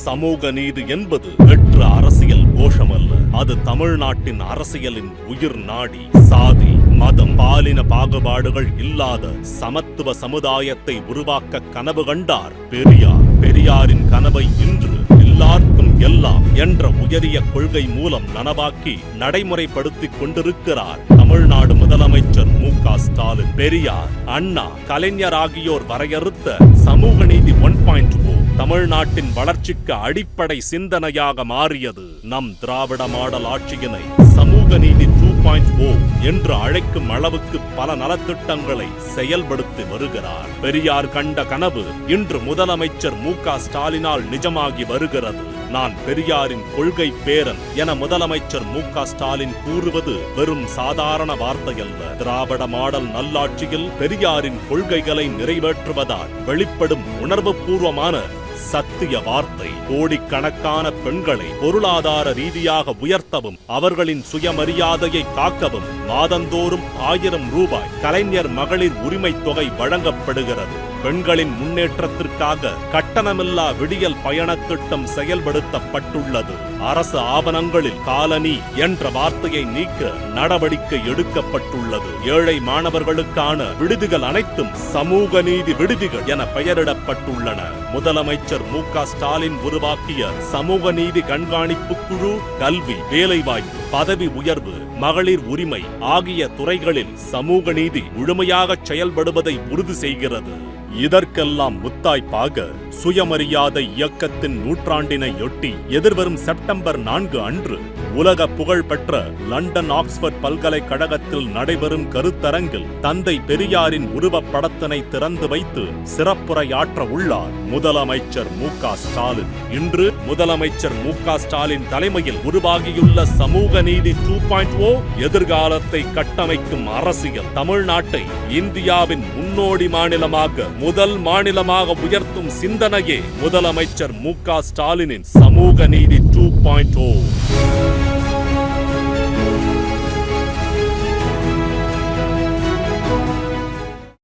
சமூக நீதி என்பது வெற்று அரசியல் கோஷமல்ல. அது தமிழ்நாட்டின் அரசியலின் உயிர் நாடி. சாதி, மதம், பாலின பாகுபாடுகள் இல்லாத சமத்துவ சமுதாயத்தை உருவாக்க கனவு கண்டார் பெரியார். பெரியாரின் கனவை இன்று எல்லாருக்கும் எல்லாம் என்ற உயரிய கொள்கை மூலம் நனவாக்கி நடைமுறைப்படுத்திக் கொண்டிருக்கிறார் தமிழ்நாடு முதலமைச்சர் மு.க. ஸ்டாலின். பெரியார், அண்ணா, கலைஞர் ஆகியோர் வரையறுத்த சமூக நீதி 1.0 தமிழ்நாட்டின் வளர்ச்சிக்கு அடிப்படை சிந்தனையாக மாறியது. நம் திராவிட மாடல் ஆட்சியினை சமூக நீதி 2.0 என்று அழைக்கும் அளவுக்கு பல நலத்திட்டங்களை செயல்படுத்தி வருகிறார். பெரியார் கண்ட கனவு இன்று முதலமைச்சர் மு.க. ஸ்டாலினால் நிஜமாகி வருகிறது. நான் பெரியாரின் கொள்கை பேரன் என முதலமைச்சர் மு.க. ஸ்டாலின் கூறுவது வெறும் சாதாரண வார்த்தையல்ல. திராவிட மாடல் நல்லாட்சியில் பெரியாரின் கொள்கைகளை நிறைவேற்றுவதால் வெளிப்படும் உணர்வுபூர்வமான சத்திய வார்த்தை. கோடிக்கணக்கான பெண்களை பொருளாதார ரீதியாக உயர்த்தவும் அவர்களின் சுயமரியாதையை காக்கவும் மாதந்தோறும் 1000 ரூபாய் கலைஞர் மகளிர் உரிமை தொகை வழங்கப்படுகிறது. பெண்களின் முன்னேற்றத்திற்காக கட்டணமில்லா விடியல் பயண திட்டம் செயல்படுத்தப்பட்டுள்ளது. அரசு ஆவணங்களில் காலனி என்ற வார்த்தையை நீக்க நடவடிக்கை எடுக்கப்பட்டுள்ளது. ஏழை மாணவர்களுக்கான விடுதிகள் அனைத்தும் சமூக நீதி விடுதிகள் என பெயரிடப்பட்டுள்ளன. முதலமைச்சர் மு.க. ஸ்டாலின் உருவாக்கிய சமூக நீதி கண்காணிப்பு குழு கல்வி, வேலைவாய்ப்பு, பதவி உயர்வு, மகளிர் உரிமை ஆகிய துறைகளில் சமூக நீதி முழுமையாக செயல்படுவதை உறுதி செய்கிறது. இதற்கெல்லாம் முத்தாய்ப்பாக சுயமரியாதை இயக்கத்தின் நூற்றாண்டினையொட்டி எதிர்வரும் செப்டம்பர் 4 அன்று உலக புகழ்பெற்ற லண்டன் ஆக்ஸ்போர்ட் பல்கலைக்கழகத்தில் நடைபெறும் கருத்தரங்கில் தந்தை பெரியாரின் உருவப்படத்தினை திறந்து வைத்து சிறப்புரையாற்ற உள்ளார் முதலமைச்சர் மு.க. ஸ்டாலின். இன்று முதலமைச்சர் மு.க. ஸ்டாலின் தலைமையில் உருவாகியுள்ள சமூக நீதி 2.0 எதிர்காலத்தை கட்டமைக்கும் அரசியல் தமிழ்நாட்டை இந்தியாவின் முன்னோடி மாநிலமாக, முதல் மாநிலமாக உயர்த்தும் சிந்தனையே முதலமைச்சர் மு.க. ஸ்டாலினின் சமூக நீதி 2.0.